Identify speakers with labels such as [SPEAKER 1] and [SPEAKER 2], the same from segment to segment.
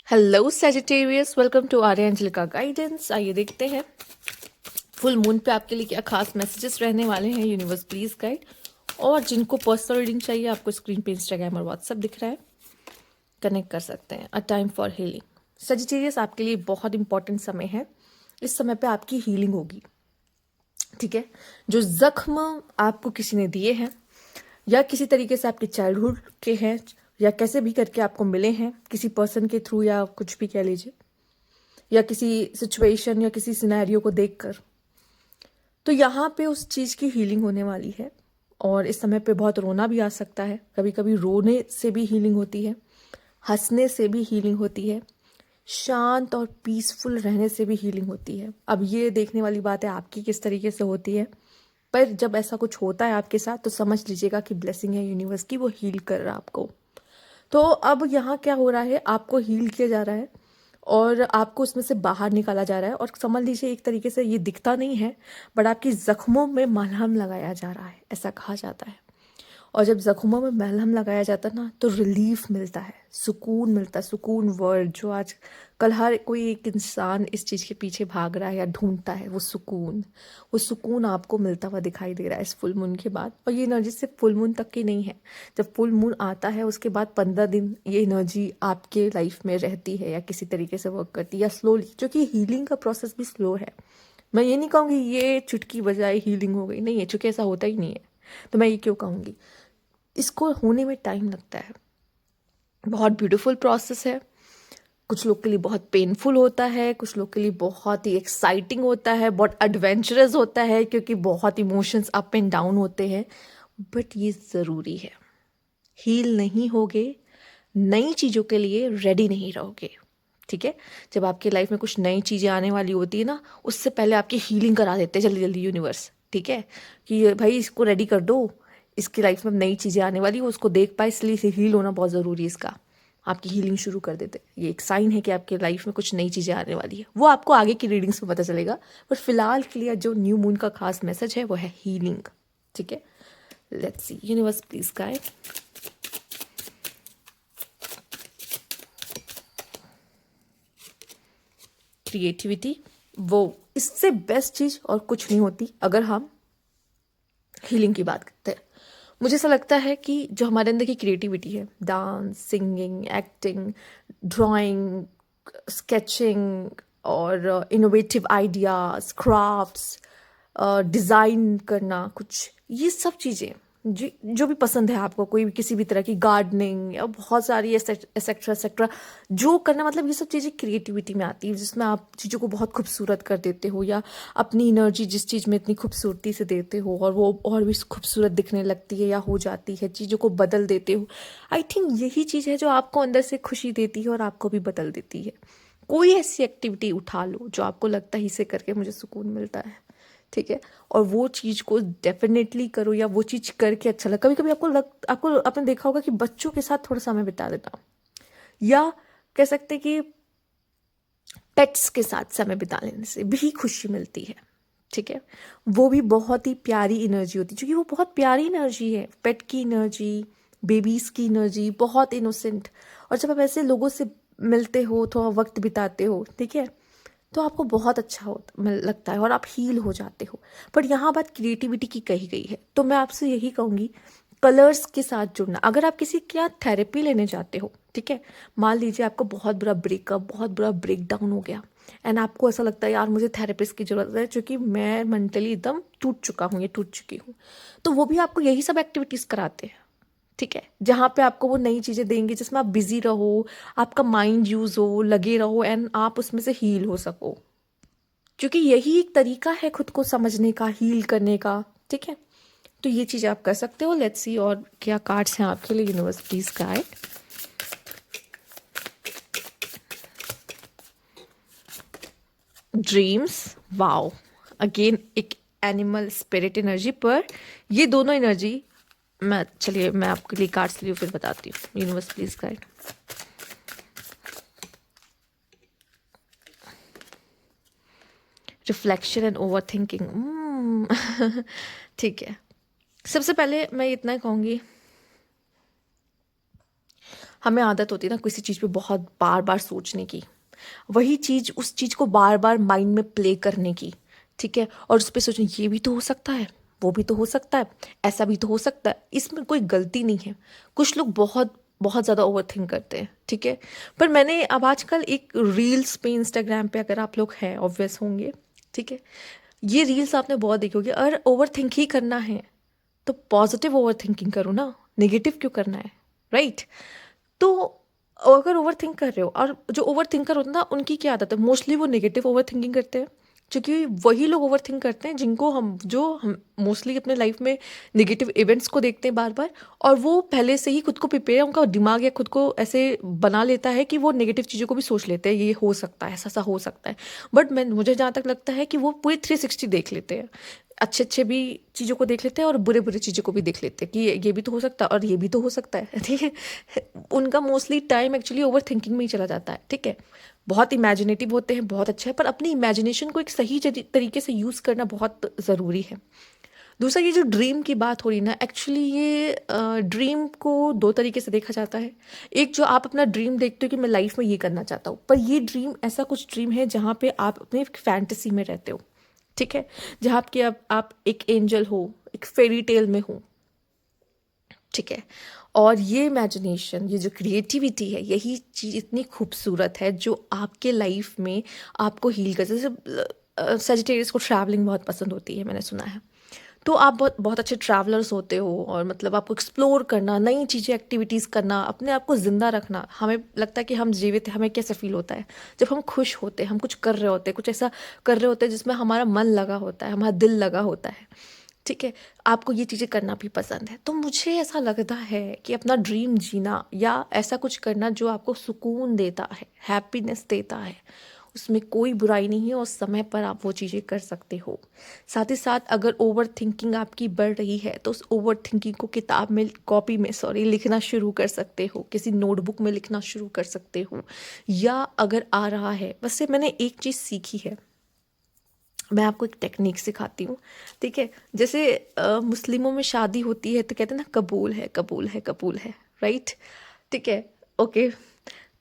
[SPEAKER 1] Hello Sagittarius, welcome to Arya Angelica guidance. आइए देखते हैं फुल मून पे आपके लिए क्या खास मैसेजेस रहने वाले हैं। Universe please guide. और जिनको पर्सनल रीडिंग चाहिए, आपको स्क्रीन पे इंस्टाग्राम और व्हाट्सएप दिख रहा है, कनेक्ट कर सकते हैं। A time for healing. Sagittarius, आपके लिए बहुत इंपॉर्टेंट समय है। इस समय पे आपकी हीलिंग होगी, ठीक है। जो जख्म आपको किसी ने दिए हैं या किसी तरीके से आपके चाइल्डहुड के हैं या कैसे भी करके आपको मिले हैं, किसी पर्सन के थ्रू या कुछ भी कह लीजिए, या किसी सिचुएशन या किसी सिनेरियो को देखकर, तो यहाँ पे उस चीज़ की हीलिंग होने वाली है। और इस समय पे बहुत रोना भी आ सकता है। कभी कभी रोने से भी हीलिंग होती है, हंसने से भी हीलिंग होती है, शांत और पीसफुल रहने से भी हीलिंग होती है। अब ये देखने वाली बात है आपकी किस तरीके से होती है। पर जब ऐसा कुछ होता है आपके साथ, तो समझ लीजिएगा कि ब्लेसिंग है यूनिवर्स की, वो हील कर रहा है आपको। तो अब यहाँ क्या हो रहा है, आपको हील किया जा रहा है और आपको उसमें से बाहर निकाला जा रहा है। और समझ लीजिए एक तरीके से ये दिखता नहीं है, बट आपकी जख्मों में मलहम लगाया जा रहा है, ऐसा कहा जाता है। और जब जख्मों में मलहम लगाया जाता है ना, तो रिलीफ मिलता है, सुकून मिलता है। सुकून वर्ड जो आज कल हर कोई एक इंसान इस चीज़ के पीछे भाग रहा है या ढूंढता है, वो सुकून आपको मिलता हुआ दिखाई दे रहा है इस फुल मून के बाद। और ये एनर्जी सिर्फ फुल मून तक की नहीं है। जब फुल मून आता है उसके बाद 15 दिन ये एनर्जी आपके लाइफ में रहती है या किसी तरीके से वर्क करती है, या स्लोली, क्योंकि हीलिंग का प्रोसेस भी स्लो है। मैं ये नहीं कहूँगी ये चुटकी बजाए हीलिंग हो गई, नहीं है, चूंकि ऐसा होता ही नहीं है। तो मैं ये क्यों कहूँगी, इसको होने में टाइम लगता है। बहुत ब्यूटीफुल प्रोसेस है। कुछ लोग के लिए बहुत पेनफुल होता है, कुछ लोग के लिए बहुत ही एक्साइटिंग होता है, बहुत एडवेंचरस होता है, क्योंकि बहुत इमोशंस अप एंड डाउन होते हैं। बट ये ज़रूरी है। हील नहीं होगे, नई चीज़ों के लिए रेडी नहीं रहोगे, ठीक है। जब आपकी लाइफ में कुछ नई चीज़ें आने वाली होती है ना, उससे पहले आपकी हीलिंग करा देते हैं जल्दी जल्दी यूनिवर्स, ठीक है। कि भाई इसको रेडी कर दो, इसकी लाइफ में नई चीज़ें आने वाली है, उसको देख पाए, इसलिए इसे हील होना बहुत ज़रूरी है। इसका आपकी हीलिंग शुरू कर देते हैं। ये एक साइन है कि आपकी लाइफ में कुछ नई चीज़ें आने वाली है। वो आपको आगे की रीडिंग्स में पता चलेगा, बट फिलहाल के लिए जो न्यू मून का खास मैसेज है वो है हीलिंग, ठीक है। Let's see, universe please guide. Creativity, वो इससे बेस्ट चीज़ और कुछ नहीं होती अगर हम हीलिंग की बात करते हैं। मुझे ऐसा लगता है कि जो हमारे अंदर की क्रिएटिविटी है, dance, singing, acting, drawing, sketching और इनोवेटिव आइडियाज, क्राफ्ट्स, डिज़ाइन करना, कुछ ये सब चीज़ें जो भी पसंद है आपको, कोई भी किसी भी तरह की गार्डनिंग या बहुत सारी एक्सेट्रा एक्सेट्रा जो करना, मतलब ये सब चीज़ें क्रिएटिविटी में आती है, जिसमें आप चीज़ों को बहुत खूबसूरत कर देते हो, या अपनी एनर्जी जिस चीज़ में इतनी खूबसूरती से देते हो और वो और भी खूबसूरत दिखने लगती है या हो जाती है, चीज़ों को बदल देते हो। आई थिंक यही चीज़ है जो आपको अंदर से खुशी देती है और आपको भी बदल देती है। कोई ऐसी एक्टिविटी उठा लो जो आपको लगता है इसे करके मुझे सुकून मिलता है, ठीक है। और वो चीज़ को डेफिनेटली करो, या वो चीज़ करके अच्छा लगा। कभी कभी आपको आपने देखा होगा कि बच्चों के साथ थोड़ा समय बिता देना, या कह सकते कि पेट्स के साथ समय बिता लेने से भी खुशी मिलती है, ठीक है। वो भी बहुत ही प्यारी एनर्जी होती है, क्योंकि वो बहुत प्यारी एनर्जी है। पेट की एनर्जी, बेबीज़ की एनर्जी बहुत इनोसेंट। और जब आप ऐसे लोगों से मिलते हो, थोड़ा वक्त बिताते हो, ठीक है, तो आपको बहुत अच्छा लगता है और आप हील हो जाते हो। पर यहाँ बात क्रिएटिविटी की कही गई है, तो मैं आपसे यही कहूँगी, कलर्स के साथ जुड़ना। अगर आप किसी क्या थेरेपी लेने जाते हो, ठीक है, मान लीजिए आपको बहुत बुरा ब्रेकअप, बहुत बुरा ब्रेक डाउन हो गया, एंड आपको ऐसा लगता है यार मुझे थेरेपिस्ट की ज़रूरत है, क्योंकि मैं मेंटली एकदम टूट चुका हूँ, ये टूट चुकी हूँ। तो वो भी आपको यही सब एक्टिविटीज़ कराते हैं, ठीक है, जहाँ पे आपको वो नई चीज़ें देंगे जिसमें आप बिजी रहो, आपका माइंड यूज़ हो, लगे रहो, एंड आप उसमें से हील हो सको। क्योंकि यही एक तरीका है खुद को समझने का, हील करने का, ठीक है। तो ये चीज़ आप कर सकते हो। लेट्स सी और क्या कार्ड्स हैं आपके लिए, universe please guide. Dreams, wow, again एक एनिमल स्पिरिट एनर्जी। पर ये दोनों एनर्जी चलिए मैं आपके लिए कार्ड्स लिए फिर बताती हूँ। Universe please guide. Reflection and over thinking, ठीक है। सबसे पहले मैं इतना कहूँगी, हमें आदत होती है ना किसी चीज़ पे बहुत बार बार सोचने की, वही चीज़ उस चीज़ को बार बार माइंड में प्ले करने की, ठीक है, और उस पर सोचने ये भी तो हो सकता है, वो भी तो हो सकता है, ऐसा भी तो हो सकता है। इसमें कोई गलती नहीं है। कुछ लोग बहुत बहुत ज़्यादा ओवर थिंक करते हैं, ठीक है। पर मैंने अब आजकल एक रील्स पे, इंस्टाग्राम पे, अगर आप लोग हैं ऑब्वियस होंगे, ठीक है, ये रील्स आपने बहुत देखी होगी। अगर ओवर थिंक ही करना है तो पॉजिटिव ओवर थिंकिंग करो ना, नेगेटिव क्यों करना है, राइट। तो अगर ओवर थिंक कर रहे हो, और जो ओवर थिंकर होते हैं ना उनकी क्या आदत है, मोस्टली वो नेगेटिव ओवर थिंकिंग करते हैं, क्योंकि वही लोग ओवर थिंक करते हैं जिनको हम मोस्टली अपने लाइफ में नेगेटिव इवेंट्स को देखते हैं बार बार, और वो पहले से ही खुद को प्रिपेयर, उनका दिमाग या खुद को ऐसे बना लेता है कि वो नेगेटिव चीज़ों को भी सोच लेते हैं, ये हो सकता है, ऐसा ऐसा हो सकता है। बट मुझे जहाँ तक लगता है कि वो पूरी 360 देख लेते हैं, अच्छे अच्छे भी चीज़ों को देख लेते हैं और बुरे बुरे चीज़ों को भी देख लेते हैं कि ये भी तो हो सकता है और ये भी तो हो सकता है, ठीक है। उनका mostly time actually over thinking में ही चला जाता है, ठीक है। बहुत इमेजिनेटिव होते हैं, बहुत अच्छा है, पर अपनी इमेजिनेशन को एक सही तरीके से यूज़ करना बहुत ज़रूरी है। दूसरा, ये जो ड्रीम की बात हो रही ना, एक्चुअली ये ड्रीम को दो तरीके से देखा जाता है। एक, जो आप अपना ड्रीम देखते हो कि मैं लाइफ में ये करना चाहता हूँ, पर ये ड्रीम ऐसा कुछ ड्रीम है जहाँ पे आप अपने फैंटेसी में रहते हो, ठीक है, जहाँ आपके आप एक एंजल हो, एक फेरी टेल में हो, ठीक है। और ये इमेजिनेशन, ये जो क्रिएटिविटी है, यही चीज़ इतनी खूबसूरत है जो आपके लाइफ में आपको हील कर, जैसे सजिटेरियस को ट्रैवलिंग बहुत पसंद होती है, मैंने सुना है। तो आप बहुत बहुत अच्छे ट्रैवलर्स होते हो, और मतलब आपको एक्सप्लोर करना, नई चीज़ें, एक्टिविटीज़ करना, अपने आप को ज़िंदा रखना, हमें लगता है कि हम जीवित हैं। हमें कैसे फील होता है जब हम खुश होते हैं, हम कुछ कर रहे होते हैं, कुछ ऐसा कर रहे होते हैं जिसमें हमारा मन लगा होता है, हमारा दिल लगा होता है, ठीक है। आपको ये चीज़ें करना भी पसंद है। तो मुझे ऐसा लगता है कि अपना ड्रीम जीना या ऐसा कुछ करना जो आपको सुकून देता है, हैप्पीनेस देता है, उसमें कोई बुराई नहीं है, और समय पर आप वो चीज़ें कर सकते हो। साथ ही साथ अगर ओवर थिंकिंग आपकी बढ़ रही है तो उस ओवर थिंकिंग को किताब में, कॉपी में सॉरी, लिखना शुरू कर सकते हो, किसी नोटबुक में लिखना शुरू कर सकते हो। या अगर आ रहा है, वैसे मैंने एक चीज़ सीखी है, मैं आपको एक टेक्निक सिखाती हूँ, ठीक है। जैसे मुस्लिमों में शादी होती है तो कहते हैं ना, कबूल है, कबूल है, कबूल है, राइट, ठीक है, ओके।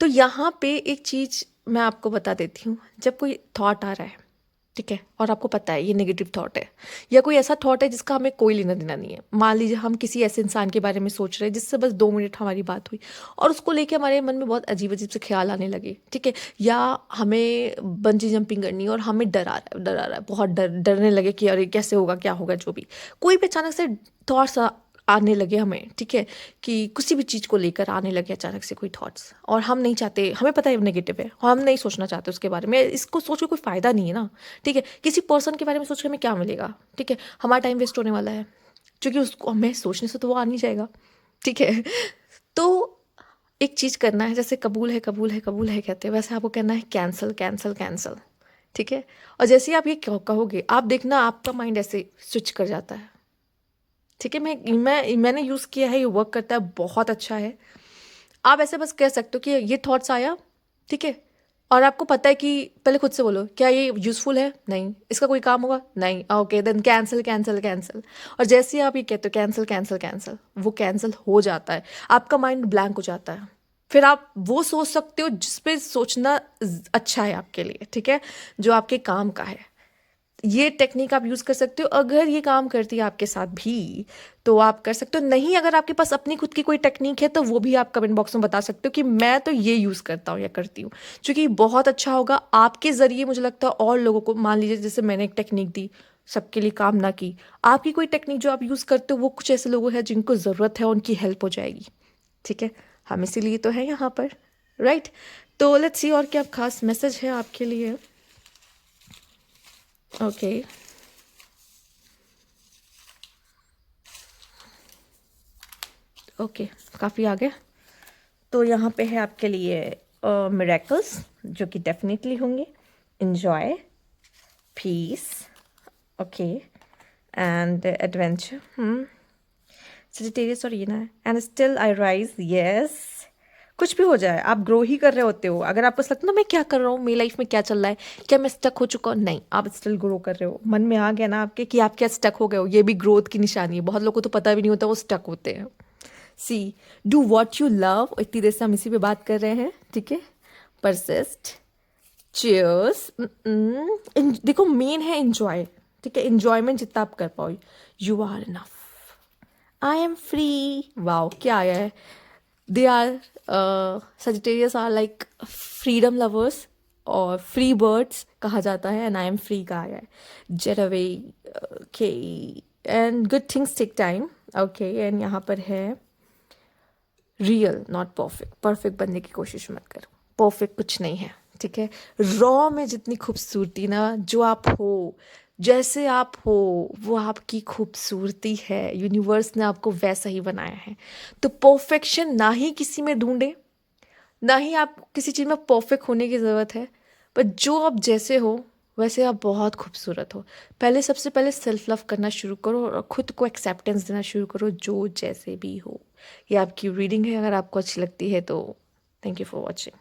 [SPEAKER 1] तो यहाँ पे एक चीज़ मैं आपको बता देती हूँ। जब कोई थॉट आ रहा है, ठीक है, और आपको पता है ये नेगेटिव थॉट है, या कोई ऐसा थॉट है जिसका हमें कोई लेना देना नहीं है, मान लीजिए हम किसी ऐसे इंसान के बारे में सोच रहे हैं जिससे बस 2 मिनट हमारी बात हुई, और उसको लेके हमारे मन में बहुत अजीब अजीब से ख्याल आने लगे, ठीक है, या हमें बंजी जंपिंग करनी है और हमें डर आ रहा है, बहुत डरने लगे कि अरे कैसे होगा, क्या होगा, जो भी कोई भी अचानक से थॉट्स आने लगे हमें, ठीक है, कि किसी भी चीज़ को लेकर आने लगे अचानक से कोई थॉट्स, और हम नहीं चाहते, हमें पता है नेगेटिव है और हम नहीं सोचना चाहते उसके बारे में, इसको सोच के कोई फ़ायदा नहीं है ना, ठीक है। किसी पर्सन के बारे में सोच के हमें क्या मिलेगा, ठीक है, हमारा टाइम वेस्ट होने वाला है, क्योंकि उसको हमें सोचने से तो वो आ नहीं जाएगा, ठीक है। तो एक चीज़ करना है, जैसे कबूल है, कबूल है, कबूल है कहते हैं, वैसे आपको कहना है कैंसिल, कैंसिल, कैंसिल, ठीक है। और जैसे ही आप ये कहोगे, आप देखना आपका माइंड ऐसे स्विच कर जाता है, ठीक है। मैंने यूज़ किया है, ये वर्क करता है, बहुत अच्छा है। आप ऐसे बस कह सकते हो कि ये थॉट्स आया, ठीक है, और आपको पता है कि, पहले खुद से बोलो, क्या ये यूज़फुल है, नहीं, इसका कोई काम होगा, नहीं, okay then cancel, cancel, cancel. और जैसे ही आप ये कहते हो कैंसिल, कैंसिल, कैंसिल, वो कैंसिल हो जाता है, आपका माइंड ब्लैंक हो जाता है। फिर आप वो सोच सकते हो जिस पे सोचना अच्छा है आपके लिए, ठीक है, जो आपके काम का है। ये टेक्निक आप यूज़ कर सकते हो। अगर ये काम करती है आपके साथ भी तो आप कर सकते हो, नहीं अगर आपके पास अपनी खुद की कोई टेक्निक है तो वो भी आप कमेंट बॉक्स में बता सकते हो कि मैं तो ये यूज़ करता हूँ या करती हूँ, क्योंकि बहुत अच्छा होगा आपके ज़रिए। मुझे लगता है और लोगों को, मान लीजिए जैसे मैंने एक टेक्निक दी, सबके लिए काम ना की, आपकी कोई टेक्निक जो आप यूज़ करते हो वो कुछ ऐसे लोगों हैं जिनको ज़रूरत है, उनकी हेल्प हो जाएगी, ठीक है। हम इसीलिए तो है यहाँ पर, राइट। तो लेट्स सी और क्या खास मैसेज है आपके लिए। ओके, ओके, काफ़ी आ गया। तो यहाँ पे है आपके लिए मिरेकल्स, जो कि डेफिनेटली होंगे, enjoy, peace, okay, and adventure, Sagittarius और ये ना है, and still I rise, yes. कुछ भी हो जाए, आप ग्रो ही कर रहे होते हो। अगर आपको लगता है ना मैं क्या कर रहा हूँ, मेरी लाइफ में क्या चल रहा है, क्या मैं स्टक हो चुका हूँ, नहीं, आप स्टिल ग्रो कर रहे हो। मन में आ गया ना आपके कि आप क्या स्टक हो गए हो, ये भी ग्रोथ की निशानी है। बहुत लोगों को तो पता भी नहीं होता वो स्टक होते हैं, सी डू वॉट यू लव, इतनी देर से हम इसी पे बात कर रहे हैं, ठीक है। परसिस्ट, चीयर्स, देखो मेन है एंजॉय, ठीक है, एंजॉयमेंट जितना आप कर पाओ। You are enough, I am free, wow क्या आया है, they are Sagittarius are like freedom lovers और फ्री बर्ड्स कहा जाता है, एंड आई एम फ्री का आया है। Get away, okay, and good things take time, okay, एंड यहाँ पर है रियल नॉट परफेक्ट, परफेक्ट बनने की कोशिश मत करो, परफेक्ट कुछ नहीं है, ठीक है। रॉ में जितनी खूबसूरती ना, जो आप हो, जैसे आप हो, वो आपकी खूबसूरती है, यूनिवर्स ने आपको वैसा ही बनाया है। तो परफेक्शन ना ही किसी में ढूंढे, ना ही आप किसी चीज़ में परफेक्ट होने की ज़रूरत है, पर जो आप जैसे हो वैसे आप बहुत खूबसूरत हो। पहले, सबसे पहले सेल्फ लव करना शुरू करो और खुद को एक्सेप्टेंस देना शुरू करो, जो जैसे भी हो। ये आपकी रीडिंग है, अगर आपको अच्छी लगती है तो थैंक यू फॉर वॉचिंग।